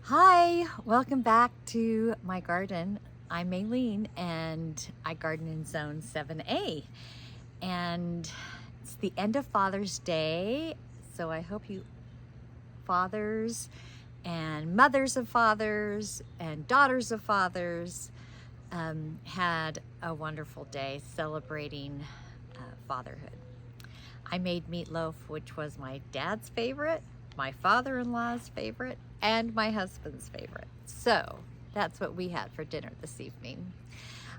Hi, welcome back to my garden. I'm Maylene and I garden in zone 7A. And it's the end of Father's Day, so I hope you fathers and mothers of fathers and daughters of fathers had a wonderful day celebrating fatherhood. I made meatloaf, which was my dad's favorite, my father-in-law's favorite, and my husband's favorite. So that's what we had for dinner this evening.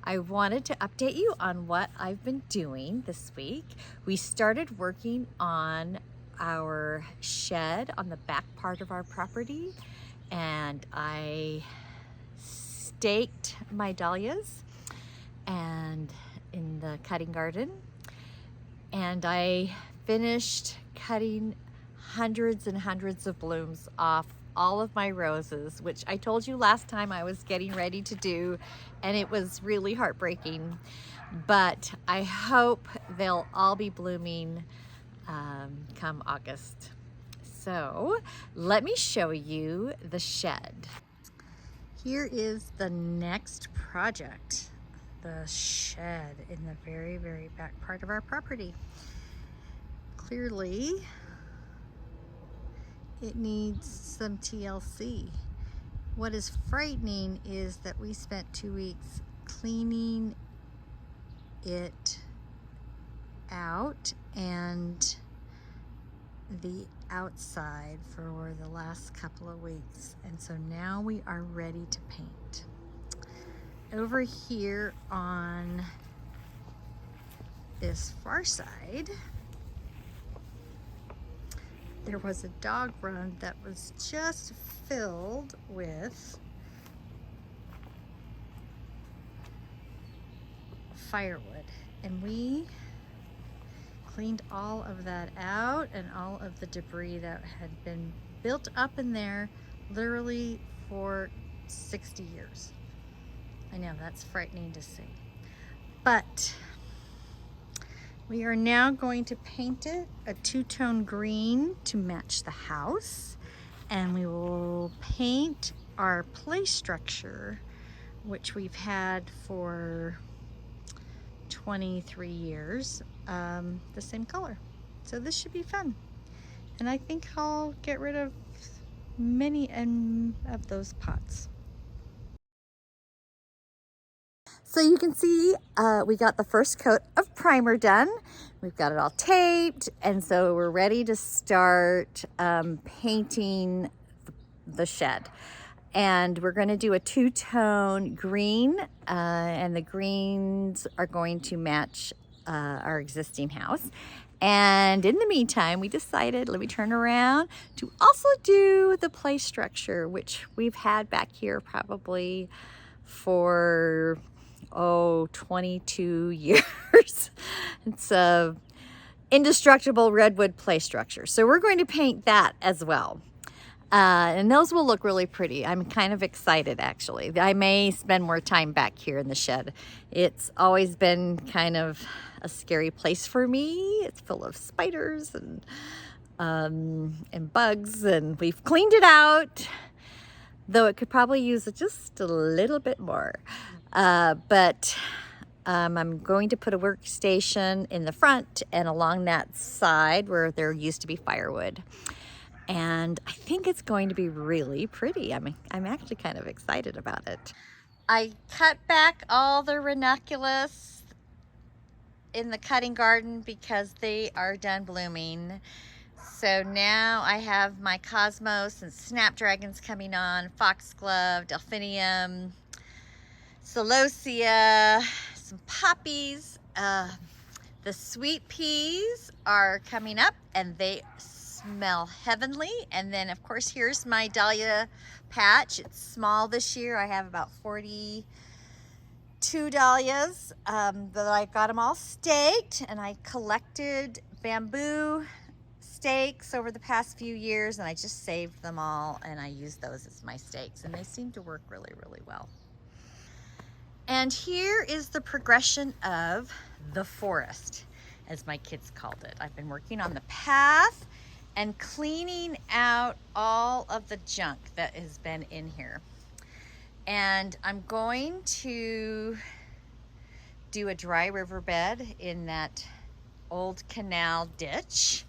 I wanted to update you on what I've been doing this week. We started working on our shed on the back part of our property, and I staked my dahlias and in the cutting garden, and I finished cutting hundreds and hundreds of blooms off all of my roses, which I told you last time I was getting ready to do, and it was really heartbreaking. But I hope they'll all be blooming come August. So let me show you the shed. Here is the next project, the shed in the very, very back part of our property. Clearly, it needs some TLC. What is frightening is that we spent 2 weeks cleaning it out and the outside for the last couple of weeks. And so now we are ready to paint. Over here on this far side, there was a dog run that was just filled with firewood, and we cleaned all of that out and all of the debris that had been built up in there literally for 60 years. I know that's frightening to see, but we are now going to paint it a two-tone green to match the house, and we will paint our play structure, which we've had for 23 years, the same color. So this should be fun. And I think I'll get rid of many of those pots. So you can see we got the first coat of primer done. We've got it all taped, and so we're ready to start painting the shed. And we're going to do a two-tone green, and the greens are going to match our existing house. And in the meantime, we decided, let me turn around, to also do the play structure, which we've had back here probably for 22 years. It's a indestructible redwood play structure. So we're going to paint that as well. And those will look really pretty. I'm kind of excited, actually. I may spend more time back here in the shed. It's always been kind of a scary place for me. It's full of spiders and bugs, and we've cleaned it out, though it could probably use just a little bit more. But I'm going to put a workstation in the front and along that side where there used to be firewood. And I think it's going to be really pretty. I'm actually kind of excited about it. I cut back all the ranunculus in the cutting garden because they are done blooming. So now I have my cosmos and snapdragons coming on, foxglove, delphinium, celosia, some poppies. The sweet peas are coming up and they smell heavenly. And then of course here's my dahlia patch. It's small this year. I have about 42 dahlias, but I got them all staked, and I collected bamboo stakes over the past few years, and I just saved them all and I use those as my stakes, and they seem to work really, really well. And here is the progression of the forest, as my kids called it. I've been working on the path, and cleaning out all of the junk that has been in here. And I'm going to do a dry riverbed in that old canal ditch.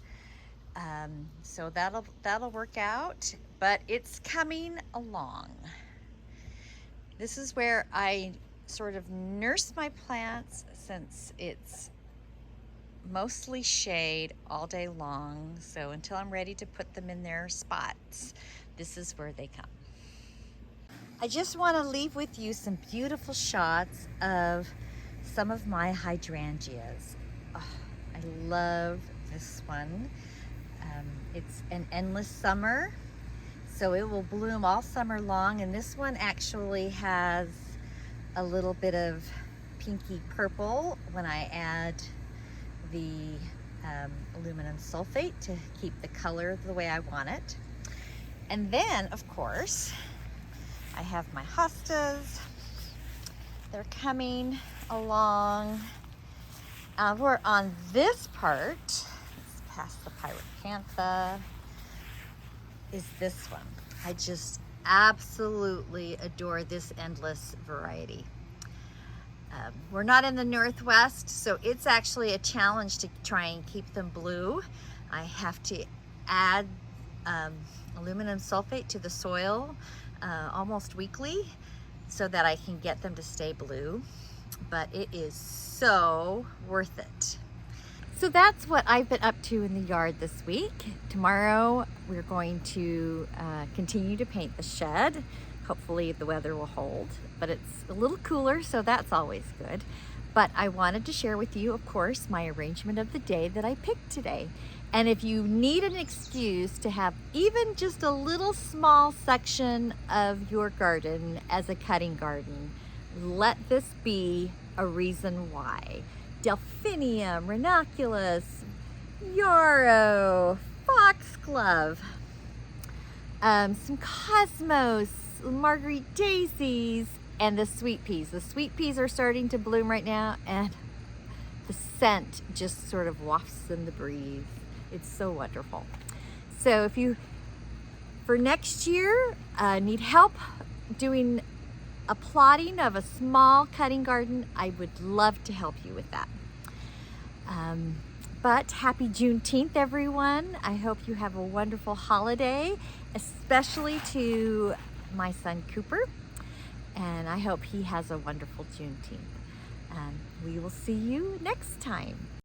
So that'll work out, but it's coming along. This is where I sort of nurse my plants, since it's mostly shade all day long. So until I'm ready to put them in their spots, this is where they come. I just want to leave with you some beautiful shots of some of my hydrangeas. Oh, I love this one. It's an endless summer, so it will bloom all summer long, and this one actually has a little bit of pinky purple when I add the aluminum sulfate to keep the color the way I want it. And then, of course, I have my hostas. They're coming along. We're on this part, let's pass the pyracantha, is this one. I just absolutely adore this endless variety. We're not in the Northwest, so it's actually a challenge to try and keep them blue. I have to add aluminum sulfate to the soil almost weekly so that I can get them to stay blue, but it is so worth it. So that's what I've been up to in the yard this week. Tomorrow we're going to continue to paint the shed. Hopefully the weather will hold, but it's a little cooler, so that's always good. But I wanted to share with you, of course, my arrangement of the day that I picked today. And if you need an excuse to have even just a little small section of your garden as a cutting garden, let this be a reason why. Delphinium, ranunculus, yarrow, foxglove, some cosmos, marguerite daisies, and the sweet peas. The sweet peas are starting to bloom right now, and the scent just sort of wafts in the breeze. It's so wonderful. So if you, for next year, need help doing a plotting of a small cutting garden, I would love to help you with that. But happy Juneteenth, everyone. I hope you have a wonderful holiday, especially to my son Cooper, and I hope he has a wonderful Juneteenth. We will see you next time.